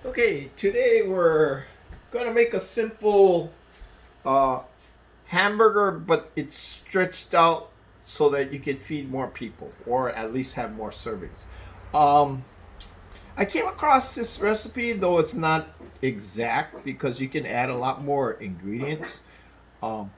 Okay, today we're gonna make a simple uh, hamburger, but it's stretched out so that you can feed more people, or at least have more servings. Um, I came across this recipe, though it's not exact because you can add a lot more ingredients. Um,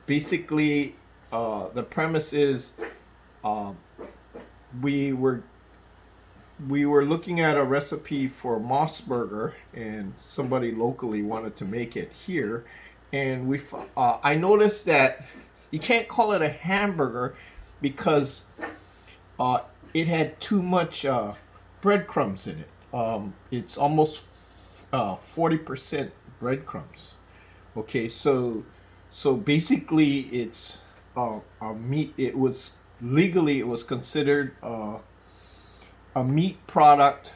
Basically, the premise is um, we were we were looking at a recipe for MOS burger, and somebody locally wanted to make it here, and I noticed that you can't call it a hamburger because uh, it had too much breadcrumbs in it. It's almost 40% breadcrumbs. Okay, so basically it's a meat. It was legally it was considered a meat product,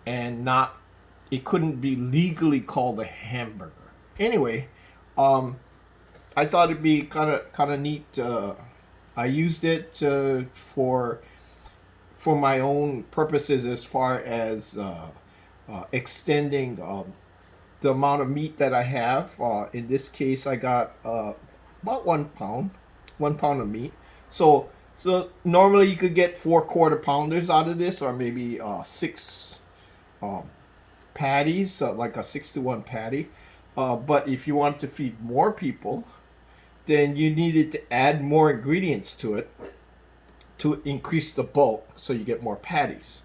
and not it couldn't be legally called a hamburger. Anyway, I thought it'd be kind of neat. I used it for my own purposes as far as extending the amount of meat that I have. In this case, I got about 1 pound, 1 pound of meat. So normally you could get 4 quarter pounders out of this, or maybe six patties, like a 6-to-1 patty. But if you want to feed more people, then you needed to add more ingredients to it to increase the bulk, so you get more patties.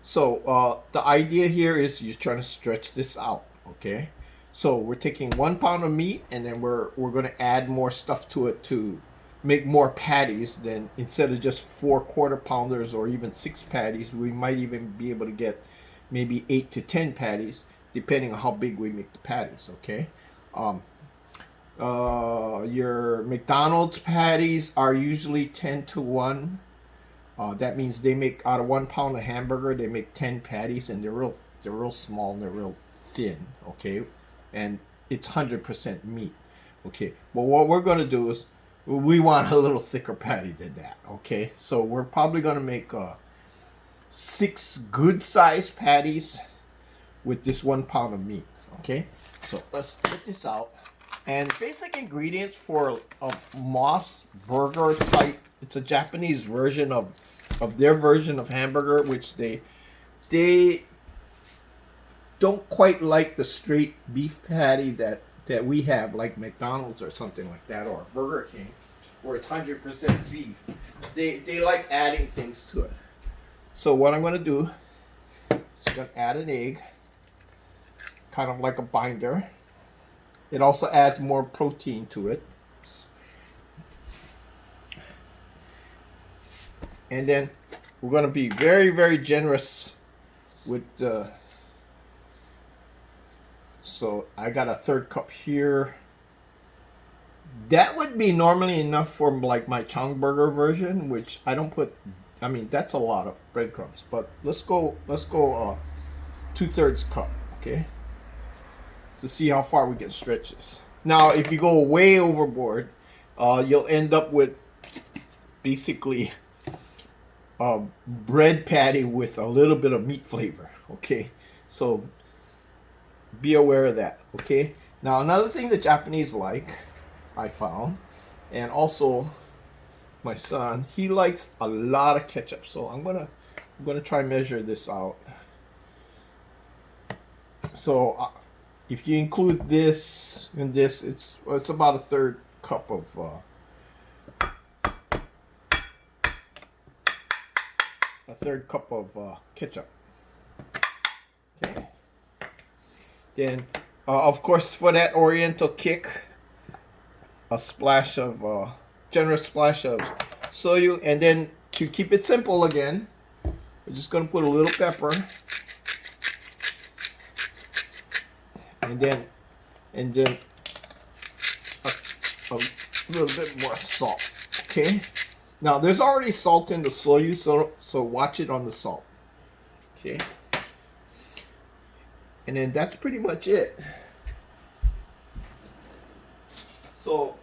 So the idea here is you're trying to stretch this out. Okay, so we're taking 1 pound of meat, and then we're going to add more stuff to it to make more patties. Then instead of just 4 quarter pounders or even 6 patties, we might even be able to get maybe 8 to 10 patties, depending on how big we make the patties. Okay, your McDonald's patties are usually 10-to-1. That means they make, out of 1 pound of hamburger, they make 10 patties, and they're real small and they're real thin. Okay, and it's 100% meat. Okay, well, what we're gonna do is we want a little thicker patty than that. Okay, so we're probably gonna make 6 good sized patties with this 1 pound of meat. Okay, so let's get this out. And basic ingredients for a MOS burger type. It's a Japanese version of their version of hamburger, which they don't quite like the straight beef patty that we have, like McDonald's or something like that, or Burger King, where it's 100% beef. They like adding things to it. So what I'm going to do is I'm going to add an egg, kind of like a binder. It also adds more protein to it. And then we're going to be very, very generous with the... So I got a 1/3 cup here. That would be normally enough for like my CHONG BURGER version, which I don't put... I mean, that's a lot of breadcrumbs. But let's go 2/3 cup, okay? To see how far we can stretch this. Now, if you go way overboard, you'll end up with basically a bread patty with a little bit of meat flavor. Okay, so be aware of that. Okay. Now, another thing the Japanese like, I found, and also my son, he likes a lot of ketchup. So I'm gonna try and measure this out. So if you include this and this, it's about a 1/3 cup of ketchup. Okay. Then, of course, for that Oriental kick, a splash of generous splash of shoyue, and then to keep it simple again, we're just gonna put a little pepper. And then a little bit more salt. Okay. Now there's already salt in the shoyue, so watch it on the salt. Okay. And then that's pretty much it. So,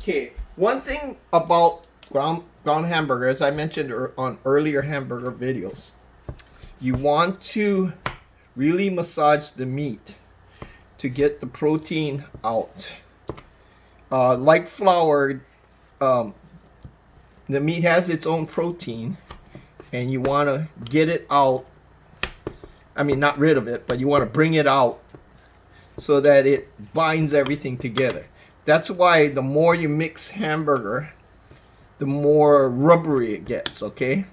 okay, one thing about ground hamburger, as I mentioned on earlier hamburger videos, you want to really massage the meat to get the protein out. Like flour, the meat has its own protein, and you want to get it out. I mean, not rid of it, but you want to bring it out so that it binds everything together. That's why the more you mix hamburger, the more rubbery it gets, okay?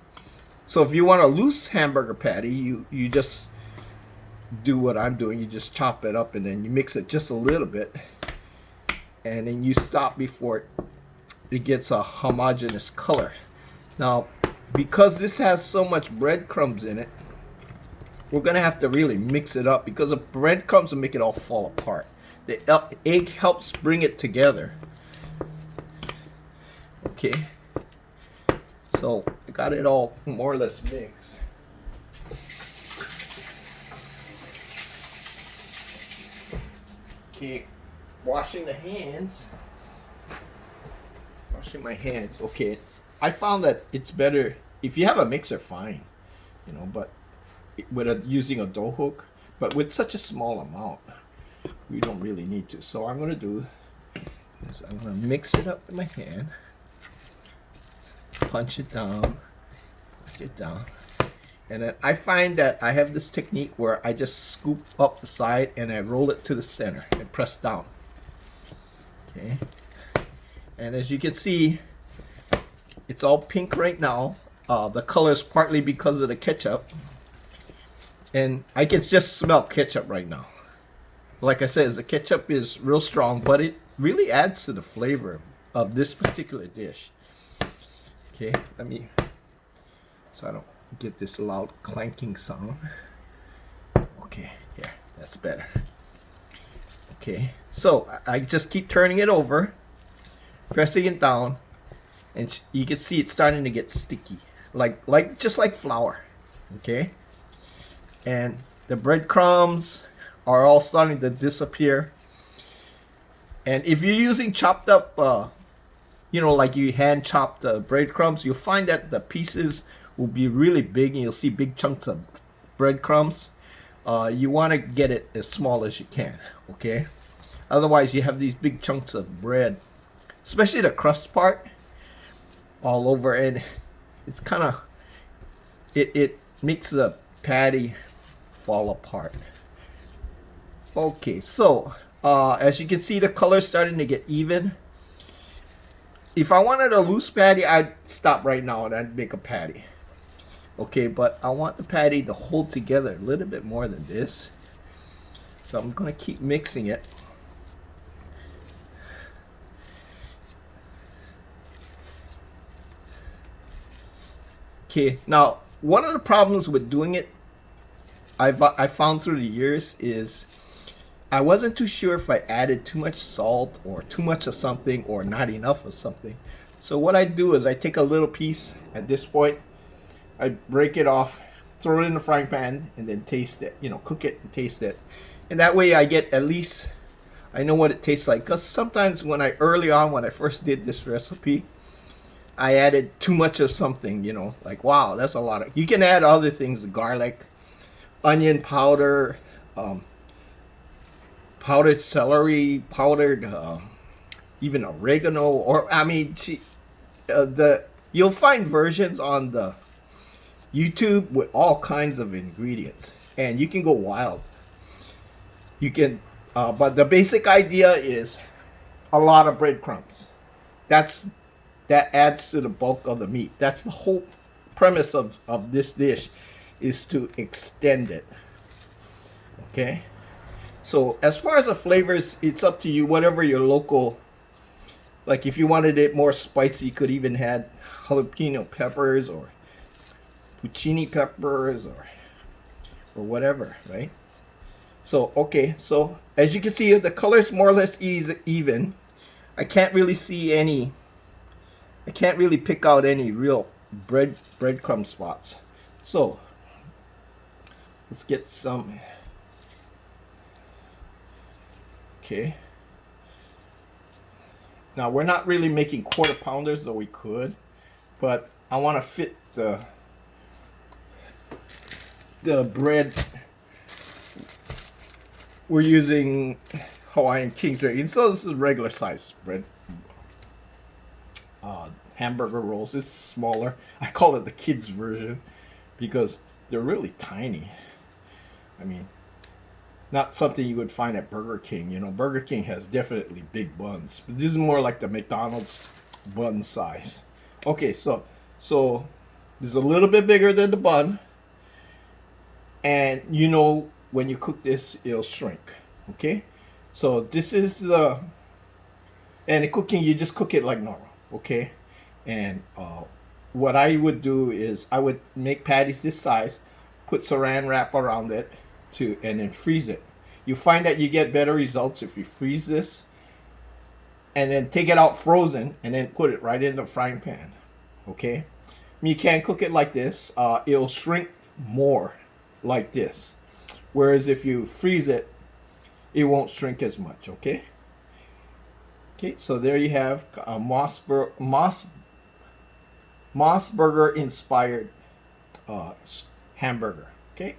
So if you want a loose hamburger patty, you just do what I'm doing. You just chop it up and then you mix it just a little bit. And then you stop before it gets a homogeneous color. Now, because this has so much breadcrumbs in it, we're going to have to really mix it up because the breadcrumbs will make it all fall apart. The egg helps bring it together. Okay. So, I got it all more or less mixed. Okay. Washing the hands. Washing my hands. Okay. I found that it's better if you have a mixer, fine. You know, but using a dough hook. But with such a small amount, we don't really need to. So I'm going to do is I'm going to mix it up with my hand. Punch it down. Punch it down. And then I find that I have this technique where I just scoop up the side and I roll it to the center and press down. Okay. And as you can see, it's all pink right now. The color is partly because of the ketchup. And I can just smell ketchup right now. Like I said, the ketchup is real strong, but it really adds to the flavor of this particular dish. Okay, let me, so I don't get this loud clanking sound. Okay, yeah, that's better. Okay, so I just keep turning it over, pressing it down, and you can see it's starting to get sticky, just like flour. Okay, and the breadcrumbs are all starting to disappear. And if you're using chopped up, like you hand chop the breadcrumbs, you'll find that the pieces will be really big and you'll see big chunks of breadcrumbs. You want to get it as small as you can, okay? Otherwise, you have these big chunks of bread, especially the crust part, all over, and it's kind of, it makes the patty fall apart. Okay, so as you can see, the color's starting to get even. If I wanted a loose patty, I'd stop right now and I'd make a patty. Okay, but I want the patty to hold together a little bit more than this. So I'm going to keep mixing it. Okay, now one of the problems with doing it, I found through the years, is I wasn't too sure if I added too much salt or too much of something or not enough of something. So what I do is I take a little piece at this point, I break it off, throw it in the frying pan, and then taste it. Cook it and taste it. And that way I get at least, I know what it tastes like. Because sometimes early on when I first did this recipe, I added too much of something, like, wow, that's a lot of, you can add other things, garlic, onion powder, powdered celery, powdered, even oregano, or you'll find versions on the YouTube with all kinds of ingredients, and you can go wild. You can, but the basic idea is a lot of breadcrumbs. That adds to the bulk of the meat. That's the whole premise of this dish, is to extend it. Okay. So as far as the flavors, it's up to you. Whatever your local, like if you wanted it more spicy, you could even add jalapeno peppers or puccini peppers or whatever, right? So okay, so as you can see, the color's more or less even. I can't really pick out any real breadcrumb spots. So let's get some. Okay. Now we're not really making quarter pounders, though we could, but I want to fit the bread we're using Hawaiian King's bread. And so this is regular size bread. Hamburger rolls. It's smaller. I call it the kids version because they're really tiny. I mean, not something you would find at Burger King. You know, Burger King has definitely big buns, but this is more like the McDonald's bun size. Okay, so this is a little bit bigger than the bun, and you know when you cook this, it'll shrink. Okay, so this is the, and in cooking you just cook it like normal. Okay, and what I would do is I would make patties this size, put saran wrap around it, and then freeze it. You find that you get better results if you freeze this and then take it out frozen and then put it right in the frying pan. Okay, you can't cook it like this. It'll shrink more like this, whereas if you freeze it, it won't shrink as much. Okay, so there you have a MOS Burger inspired hamburger. Okay.